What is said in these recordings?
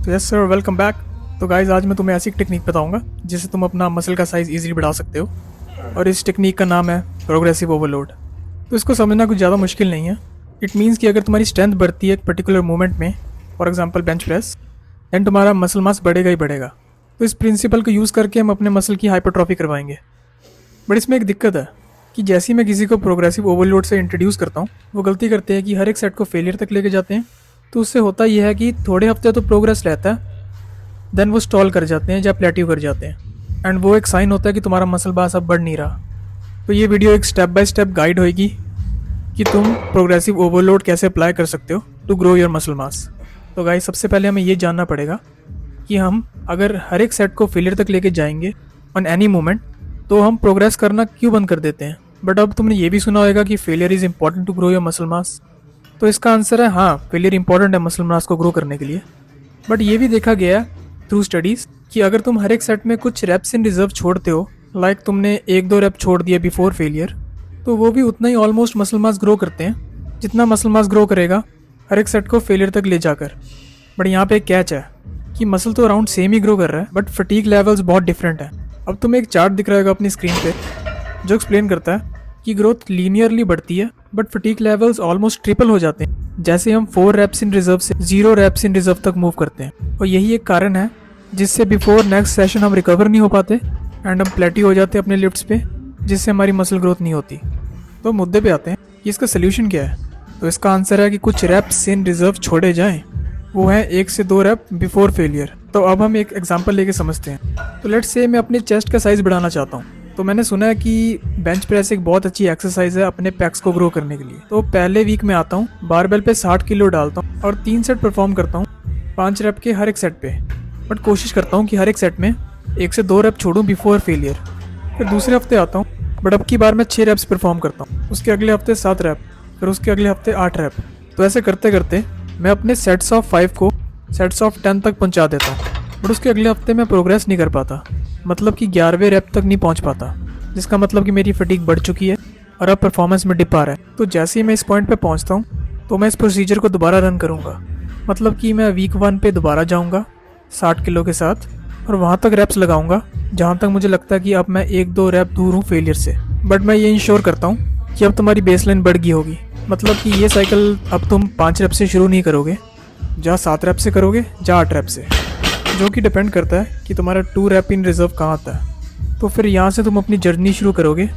तो yes sir, welcome back. तो guys, आज मैं तुम्हें ऐसी एक टेक्निक बताऊंगा जिससे तुम अपना मसल का साइज़ इजीली बढ़ा सकते हो, और इस टेक्निक का नाम है प्रोग्रेसिव ओवरलोड। तो इसको समझना कुछ ज़्यादा मुश्किल नहीं है। इट मीन्स कि अगर तुम्हारी स्ट्रेंथ बढ़ती है एक पर्टिकुलर मूवमेंट में, for example bench press, then तुम्हारा मसल मास बढ़ेगा ही बढ़ेगा। तो इस प्रिंसिपल को यूज़ करके हम अपने मसल की हाइपरट्रॉफी करवाएंगे। बट इसमें एक दिक्कत है कि जैसे ही मैं किसी को प्रोग्रेसिव ओवरलोड से इंट्रोड्यूस करता हूँ, वो गलती करते हैं कि हर एक सेट को फेलियर तक लेके जाते हैं। तो उससे होता यह है कि थोड़े हफ्ते तो प्रोग्रेस रहता है, देन वो स्टॉल कर जाते हैं या प्लेट्यू कर जाते हैं, एंड वो एक साइन होता है कि तुम्हारा मसल मास अब बढ़ नहीं रहा। तो ये वीडियो एक स्टेप बाय स्टेप गाइड होगी कि तुम प्रोग्रेसिव ओवरलोड कैसे अप्लाई कर सकते हो to grow your muscle mass. तो गाइस, सबसे पहले हमें ये जानना पड़ेगा कि हम अगर हर एक सेट को फेलियर तक लेके जाएंगे ऑन एनी मोमेंट, तो हम प्रोग्रेस करना क्यों बंद कर देते हैं। बट अब तुमने ये भी सुना होगा कि failure is important to grow your muscle mass. तो इसका आंसर है हाँ, फेलियर इंपॉर्टेंट है मसल मास को ग्रो करने के लिए। बट ये भी देखा गया है थ्रू स्टडीज़ कि अगर तुम हर एक सेट में कुछ रेप्स इन रिजर्व छोड़ते हो, लाइक तुमने 1-2 रेप छोड़ दिए बिफोर फेलियर, तो वो भी उतना ही ऑलमोस्ट मसल मास ग्रो करते हैं जितना मसल मास ग्रो करेगा हर एक सेट को फेलियर तक ले जाकर। बट यहाँ पे एक कैच है कि मसल तो अराउंड सेम ही ग्रो कर रहा है, बट फटीग लेवल्स बहुत डिफरेंट है। अब तुम्हें एक चार्ट दिख रहा होगा अपनी स्क्रीन पे जो एक्सप्लेन करता है कि ग्रोथ लीनियरली बढ़ती है, but fatigue levels almost triple हो जाते हैं जैसे हम 4 रेप्स इन रिजर्व से 0 रेप्स इन रिजर्व तक मूव करते हैं। और यही एक कारण है जिससे बिफोर नेक्स्ट सेशन हम रिकवर नहीं हो पाते एंड हम प्लेट्यू हो जाते हैं अपने लिफ्ट्स पे, जिससे हमारी मसल ग्रोथ नहीं होती। तो मुद्दे पे आते हैं कि इसका सोल्यूशन क्या है। तो इसका आंसर है कि कुछ रेप्स इन रिजर्व छोड़े जाएं, वो है 1 से 2 रेप बिफोर फेलियर। तो अब हम एक एग्जांपल लेके समझते हैं। तो लेट्स से मैं अपने चेस्ट का साइज़ बढ़ाना चाहता हूँ। तो मैंने सुना है कि बेंच प्रेस एक बहुत अच्छी एक्सरसाइज है अपने पैक्स को ग्रो करने के लिए। तो पहले वीक में आता हूँ, बारबेल पे 60 किलो डालता हूँ और 3 सेट परफॉर्म करता हूँ 5 रेप के हर एक सेट पे। बट कोशिश करता हूँ कि हर एक सेट में 1 से 2 रेप छोड़ूँ बिफोर फेलियर। फिर दूसरे हफ्ते आता हूँ, बट अब की बार मैं 6 रेप्स परफॉर्म करता हूँ, उसके अगले हफ्ते 7 रेप, फिर उसके अगले हफ्ते 8 रेप। तो ऐसे करते करते मैं अपने सेट्स ऑफ 5 को सेट्स ऑफ 10 तक पहुँचा देता हूँ। बट उसके अगले हफ्ते मैं प्रोग्रेस नहीं कर पाता, मतलब कि 11वें रेप तक नहीं पहुँच पाता, जिसका मतलब कि मेरी फटीग बढ़ चुकी है और अब परफॉर्मेंस में डिप आ रहा है। तो जैसे ही मैं इस पॉइंट पे पहुंचता हूं, तो मैं इस प्रोसीजर को दोबारा रन करूंगा। मतलब कि मैं वीक 1 पे दोबारा जाऊंगा 60 किलो के साथ और वहां तक रेप्स लगाऊंगा जहां तक मुझे लगता है कि अब मैं 1-2 रेप दूर हूँ फेलियर से। बट मैं ये इंश्योर करता हूँ कि अब तुम्हारी बेसलाइन बढ़ गई होगी, मतलब कि ये साइकिल अब तुम 5 रेप से शुरू नहीं करोगे, जहाँ 7 रेप से करोगे, जहाँ 8 रेप से, जो कि डिपेंड करता है कि तुम्हारा 2 रेप इन रिजर्व कहाँ आता है। तो फिर यहाँ से तुम अपनी जर्नी शुरू करोगे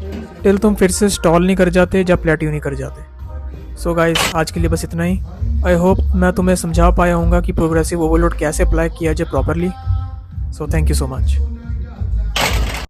टिल तुम फिर से स्टॉल नहीं कर जाते या प्लेट्यू नहीं कर जाते। सो गाइस, आज के लिए बस इतना ही। आई होप मैं तुम्हें समझा पाया हूँगा कि प्रोग्रेसिव ओवरलोड कैसे अप्लाई किया जाए properly. So thank you so much.